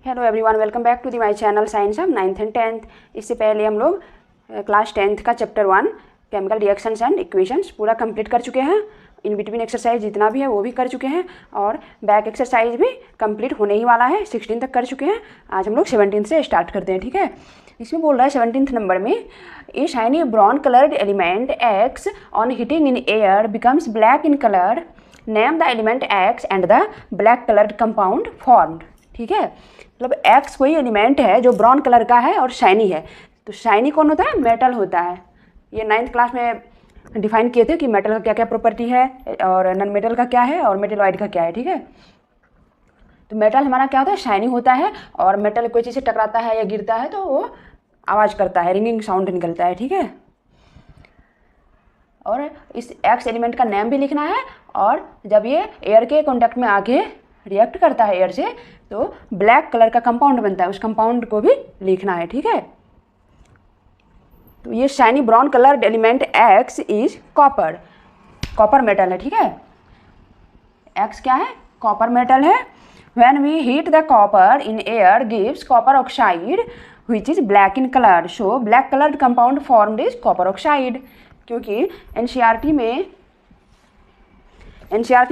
Hello everyone, welcome back to the my channel science of 9th and 10th। इससे पहले हम लोग class 10th का chapter 1 chemical reactions and equations पूरा complete कर चुके हैं। इन बिटवीन एक्सरसाइज जितना भी है वो भी कर चुके हैं और बैक एक्सरसाइज भी कंप्लीट होने ही वाला है। 16 तक कर चुके हैं। आज हम लोग 17 से स्टार्ट करते हैं, ठीक है। इसमें बोल रहा है 17th नंबर में, a shiny brown coloured element X on heating in air becomes black in colour, name the element X and the black coloured compound formed. ठीक है, मतलब एक्स कोई एलिमेंट है जो ब्राउन कलर का है और शाइनी है। तो शाइनी कौन होता है? मेटल होता है। ये 9th क्लास में डिफाइन किए थे कि मेटल का क्या क्या प्रॉपर्टी है और नॉन मेटल का क्या है और मेटेलॉइड का क्या है, ठीक है। तो मेटल हमारा क्या होता है? शाइनी होता है। और मेटल कोई चीज़ से टकराता है या गिरता है तो वो आवाज़ करता है, रिंगिंग साउंड निकलता है, ठीक है। और इस एक्स एलिमेंट का नेम भी लिखना है। और जब ये एयर के कॉन्टैक्ट में आके रिएक्ट करता है एयर से तो ब्लैक कलर का कंपाउंड बनता है, उस कंपाउंड को भी लिखना है, ठीक है। तो ये shiny brown coloured element X is copper, copper metal है, ठीक है। एक्स क्या है? कॉपर मेटल है। When we heat the copper in air gives copper oxide which is black in colour, so black coloured compound formed is copper oxide. क्योंकि NCERT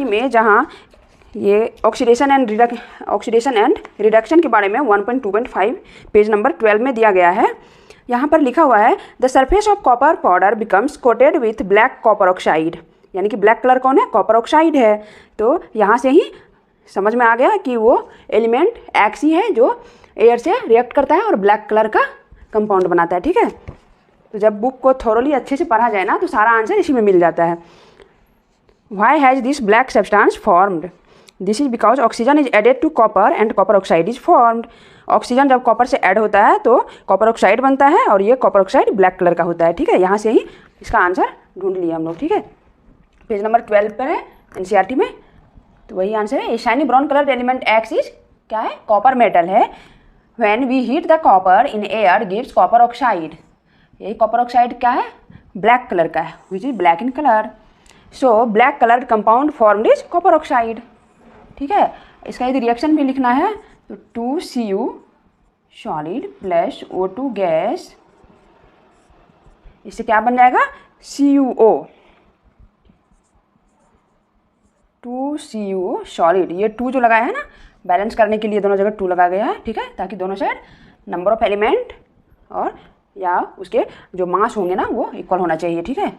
में जहाँ ये ऑक्सीडेशन एंड रिडक्शन के बारे में 1.2.5 पेज नंबर 12 में दिया गया है। यहाँ पर लिखा हुआ है the surface of copper powder becomes coated with black copper oxide, यानी कि ब्लैक कलर कौन है? कॉपर ऑक्साइड है। तो यहाँ से ही समझ में आ गया कि वो एलिमेंट एक्स ही है जो एयर से रिएक्ट करता है और ब्लैक कलर का कंपाउंड बनाता है, ठीक है। तो जब बुक को थोरोली अच्छे से पढ़ा जाए ना तो सारा आंसर इसी में मिल जाता है। Why has this black substance formed? This is because oxygen is added to copper and copper oxide is formed. Oxygen जब कॉपर से ऐड होता है तो कॉपर ऑक्साइड बनता है और ये कॉपर ऑक्साइड ब्लैक कलर का होता है, ठीक है। यहाँ से ही इसका आंसर ढूंढ लिया हम लोग, ठीक है। पेज नंबर 12 पर है एनसीईआरटी में, तो वही आंसर है। Shiny brown colour element X is क्या है? कॉपर मेटल है। When we heat the copper in air gives copper oxide, यही कॉपर ऑक्साइड क्या है? ब्लैक कलर का है, which is black in colour, so black coloured compound formed is copper oxide, ठीक है। इसका यदि रिएक्शन भी लिखना है तो 2Cu solid plus O2 gas, इससे क्या बन जाएगा? CuO, 2Cu solid. ये 2 जो लगाया है ना, बैलेंस करने के लिए दोनों जगह 2 लगा गया है, ठीक है, ताकि दोनों साइड नंबर ऑफ एलिमेंट और या उसके जो मास होंगे ना वो इक्वल होना चाहिए, ठीक है।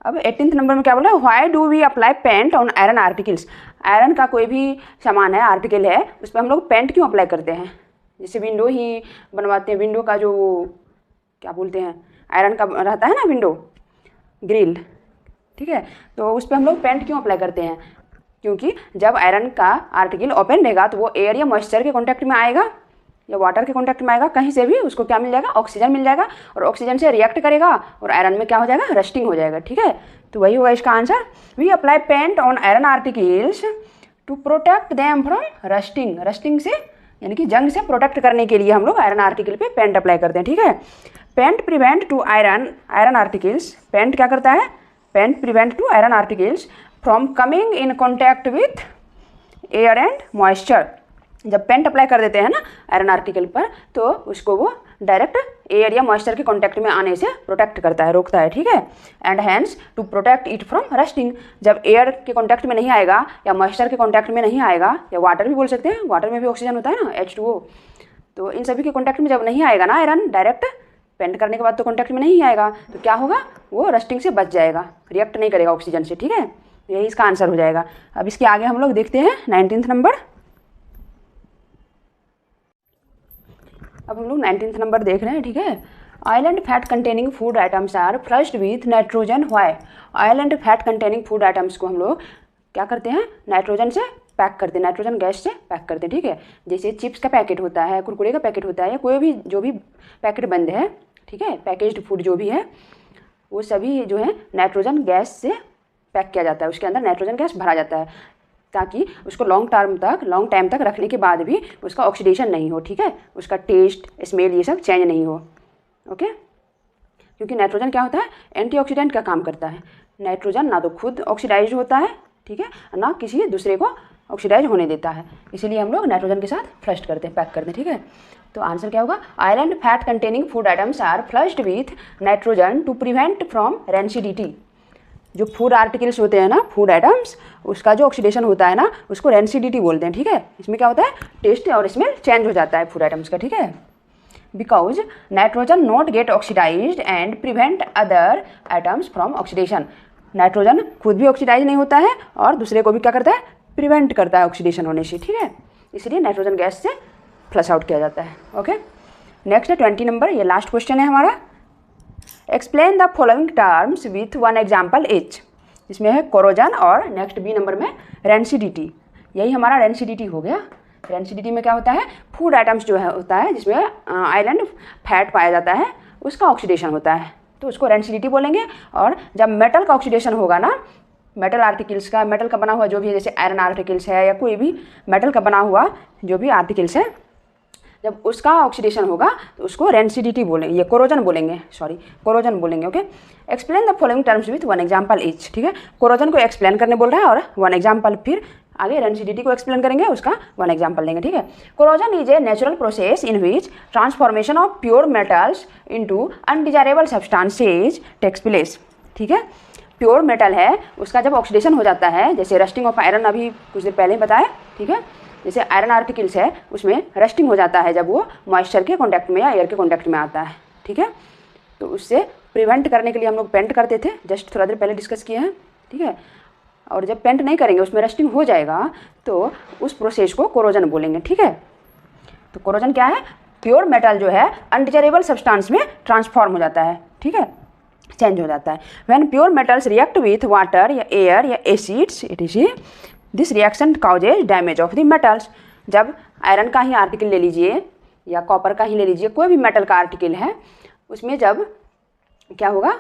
अब 18th नंबर में क्या बोला? Why do we apply paint on iron articles? Iron का कोई भी सामान है, आर्टिकल है, उस पर हम लोग पेंट क्यों अप्लाई करते हैं? जैसे विंडो ही बनवाते हैं, विंडो का जो क्या बोलते हैं, आयरन का रहता है ना विंडो ग्रिल, ठीक है, तो उस पर हम लोग पेंट क्यों अप्लाई करते हैं? क्योंकि जब आयरन का आर्टिकल ओपन रहेगा तो वो एयर या मॉइस्चर के कॉन्टैक्ट में आएगा या वाटर के कॉन्टैक्ट में आएगा, कहीं से भी उसको क्या मिल जाएगा? ऑक्सीजन मिल जाएगा और ऑक्सीजन से रिएक्ट करेगा और आयरन में क्या हो जाएगा? रस्टिंग हो जाएगा, ठीक है। तो वही होगा इसका answer. We apply paint on iron articles to protect them from rusting, rusting से यानी कि जंग से प्रोटेक्ट करने के लिए हम लोग आयरन आर्टिकल पे पेंट अप्लाई करते हैं, ठीक है। Paint prevent to iron articles, paint क्या करता है? Paint prevent to iron articles from coming in contact with air and moisture. जब पेंट अप्लाई कर देते हैं ना आयरन आर्टिकल पर तो उसको वो डायरेक्ट एयर या मॉइस्चर के कांटेक्ट में आने से प्रोटेक्ट करता है, रोकता है, ठीक है। And hence to protect it from rusting, जब एयर के कांटेक्ट में नहीं आएगा या मॉइस्चर के कांटेक्ट में नहीं आएगा, या वाटर भी बोल सकते हैं, वाटर में भी ऑक्सीजन होता है ना H2O, तो इन सभी के कांटेक्ट में जब नहीं आएगा ना आयरन, डायरेक्ट पेंट करने के बाद तो कांटेक्ट में नहीं आएगा, तो क्या होगा? वो रस्टिंग से बच जाएगा, रिएक्ट नहीं करेगा ऑक्सीजन से, ठीक है। यही इसका आंसर हो जाएगा। अब इसके आगे हम लोग देखते हैं 19th नंबर। अब हम लोग 19th नंबर देख रहे हैं, ठीक है। Oil and fat containing food items are flushed with nitrogen, why? Oil and fat containing food items को हम लोग क्या करते हैं? नाइट्रोजन से पैक करते हैं, नाइट्रोजन गैस से पैक करते हैं, ठीक है। जैसे चिप्स का पैकेट होता है, कुरकुरे का पैकेट होता है, या कोई भी जो भी पैकेट बंद है, ठीक है, पैकेज्ड फूड जो भी है, वो सभी जो है नाइट्रोजन गैस से पैक किया जाता है, उसके अंदर नाइट्रोजन गैस भरा जाता है ताकि उसको लॉन्ग टाइम तक रखने के बाद भी उसका ऑक्सीडेशन नहीं हो, ठीक है, उसका टेस्ट, स्मेल ये सब चेंज नहीं हो, ओके। क्योंकि नाइट्रोजन क्या होता है? एंटीऑक्सीडेंट का काम करता है। नाइट्रोजन ना तो खुद ऑक्सीडाइज होता है, ठीक है, ना किसी दूसरे को ऑक्सीडाइज होने देता है, इसीलिए हम लोग नाइट्रोजन के साथ फ्लश्ड करते हैं, पैक करते हैं, ठीक है। तो आंसर क्या होगा, iron fat containing food items are flushed with nitrogen to prevent from rancidity. जो फूड आर्टिकल्स होते हैं ना, फूड आइटम्स, उसका जो ऑक्सीडेशन होता है ना, उसको रेंसिडिटी बोलते हैं, ठीक है। इसमें क्या होता है, टेस्ट और स्मेल चेंज हो जाता है फूड आइटम्स का, ठीक है। Because nitrogen not get oxidised and prevent other items from oxidation. Nitrogen खुद भी ऑक्सीडाइज नहीं होता है और दूसरे को भी क्या करता है, प्रिवेंट करता है ऑक्सीडेशन होने से, ठीक है। इसलिए नाइट्रोजन गैस से फ्लश आउट किया जाता है, ओके। नेक्स्ट है 20 नंबर, ये लास्ट क्वेश्चन है हमारा। Explain the following terms with one example H. इसमें है कोरोजन और नेक्स्ट बी नंबर में रेंसिडिटी। यही हमारा रेंसिडिटी हो गया। रेंसिडिटी में क्या होता है, फूड आइटम्स जो है होता है जिसमें आयरन फैट पाया जाता है, उसका ऑक्सीडेशन होता है, तो उसको रेंसिडिटी बोलेंगे। और जब मेटल का ऑक्सीडेशन होगा ना, मेटल आर्टिकल्स का, मेटल का बना हुआ जो भी है, जैसे आयरन आर्टिकल्स है या कोई भी मेटल का बना हुआ जो भी आर्टिकल्स है, जब उसका ऑक्सीडेशन होगा तो उसको रेंसिडिटी बोलेंगे, ये कोरोजन बोलेंगे, सॉरी कोरोजन बोलेंगे, okay. Explain the following terms with one example each, ठीक है। कोरोजन को एक्सप्लेन करने बोल रहा है और वन एग्जाम्पल, फिर आगे रेंसिडिटी को एक्सप्लेन करेंगे, उसका वन एग्जाम्पल लेंगे, ठीक है। Corrosion is a natural process in which transformation of pure metals into undesirable substances takes place, ठीक है। प्योर मेटल है, उसका जब ऑक्सीडेशन हो जाता है, जैसे रस्टिंग ऑफ आयरन अभी कुछ देर पहले बताया, ठीक है। जैसे आयरन आर्टिकल्स है उसमें रस्टिंग हो जाता है जब वो मॉइस्चर के कॉन्टैक्ट में या एयर के कॉन्टैक्ट में आता है, ठीक है। तो उससे प्रिवेंट करने के लिए हम लोग पेंट करते थे, जस्ट थोड़ा देर पहले डिस्कस किए हैं, ठीक है। और जब पेंट नहीं करेंगे, उसमें रस्टिंग हो जाएगा, तो उस प्रोसेस को कोरोजन बोलेंगे, ठीक है। तो कोरोजन क्या है, प्योर मेटल जो है अनडिजायरेबल सब्सटेंस में ट्रांसफॉर्म हो जाता है, ठीक है, चेंज हो जाता है। When pure metals react with water या एयर या acids etc, this reaction causes damage of the metals. जब आयरन का ही आर्टिकल ले लीजिए या कॉपर का ही ले लीजिए, कोई भी मेटल का आर्टिकल है, उसमें जब क्या होगा,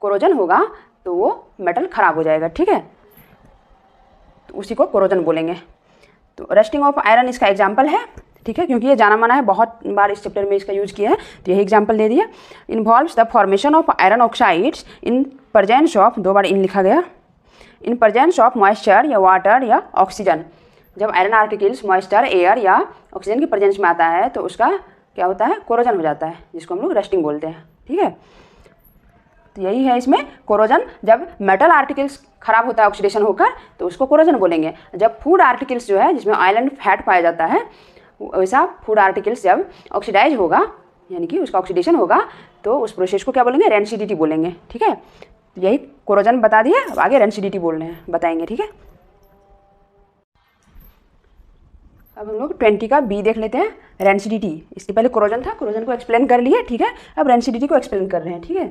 कोरोजन होगा, तो वो मेटल खराब हो जाएगा, ठीक है। तो उसी को कोरोजन बोलेंगे। तो रस्टिंग ऑफ आयरन इसका एग्जाम्पल है, ठीक है, क्योंकि ये जाना माना है, बहुत बार इस चैप्टर में इसका यूज किया है, तो यही एग्जाम्पल दे दिया। Involves the formation of iron oxides in presence of, 2 बार इन लिखा गया, इन प्रेजेंस ऑफ मॉइस्चर या वाटर या ऑक्सीजन। जब आयरन आर्टिकल्स मॉइस्चर, एयर या ऑक्सीजन की प्रेजेंस में आता है तो उसका क्या होता है, कोरोजन हो जाता है, जिसको हम लोग रस्टिंग बोलते हैं, ठीक है। तो यही है इसमें कोरोजन। जब मेटल आर्टिकल्स खराब होता है ऑक्सीडेशन होकर, तो उसको कोरोजन बोलेंगे। जब फूड आर्टिकल्स जो है जिसमें आयरन फैट पाया जाता है, वैसा फूड आर्टिकल्स जब ऑक्सीडाइज होगा, यानी कि उसका ऑक्सीडेशन होगा, तो उस प्रोसेस को क्या बोलेंगे, रेंसिडिटी बोलेंगे, ठीक है। यही कोरोजन बता दिया, अब आगे रेंसिडिटी बोल रहे हैं, बताएंगे, ठीक है। अब हम लोग 20 का बी देख लेते हैं, रेंसिडिटी। इसके पहले कोरोजन था, कोरोजन को एक्सप्लेन कर लिए, ठीक है। अब रेंसिडिटी को एक्सप्लेन कर रहे हैं, ठीक है।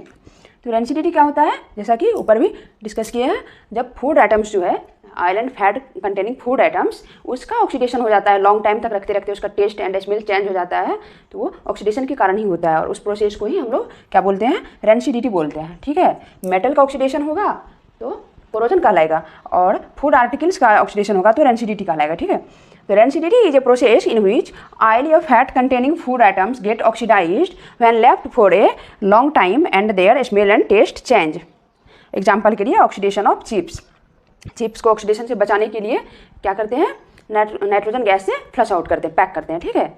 तो रेंसिडिटी क्या होता है, जैसा कि ऊपर भी डिस्कस किए हैं, जब फूड आइटम्स जो है, iron fat containing food items, उसका ऑक्सीडेशन हो जाता है, लॉन्ग टाइम तक रखते रखते उसका टेस्ट एंड स्मेल चेंज हो जाता है, तो वो ऑक्सीडेशन के कारण ही होता है, और उस प्रोसेस को ही हम लोग क्या बोलते हैं, रेंसिडिटी बोलते हैं, ठीक है। मेटल का ऑक्सीडेशन होगा तो कोरोजन कहलाएगा, और फूड आर्टिकल्स का ऑक्सीडेशन होगा तो रेंसिडिटी कहलाएगा, ठीक है। तो rancidity is a process in which oil या fat containing food items get oxidised when left for a long time and their smell and taste change. Example के लिए ऑक्सीडेशन ऑफ चिप्स। चिप्स को oxidation से बचाने के लिए क्या करते हैं, नाइट्रोजन गैस से फ्लश आउट करते हैं, पैक करते हैं, ठीक है।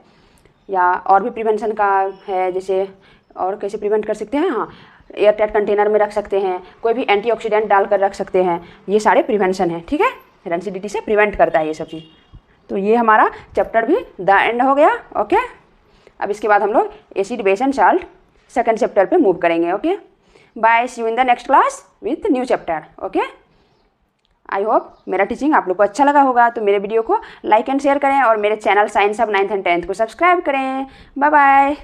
या और भी प्रिवेंशन का है, जैसे और कैसे प्रिवेंट कर सकते हैं, हाँ, एयर टाइट कंटेनर में रख सकते हैं, कोई भी एंटीऑक्सीडेंट डालकर रख सकते हैं, ये सारे प्रिवेंशन है, ठीक है। रेंसिडिटी से प्रिवेंट करता है ये सब चीज़। तो ये हमारा चैप्टर भी द एंड हो गया, ओके। अब इसके बाद हम लोग acid, base and salt second chapter पे मूव करेंगे, okay. Bye, see you in the next class with new chapter, okay. I hope मेरा टीचिंग आप लोग को अच्छा लगा होगा, तो मेरे वीडियो को लाइक एंड शेयर करें और मेरे channel science of 9th and 10th को सब्सक्राइब करें। Bye bye.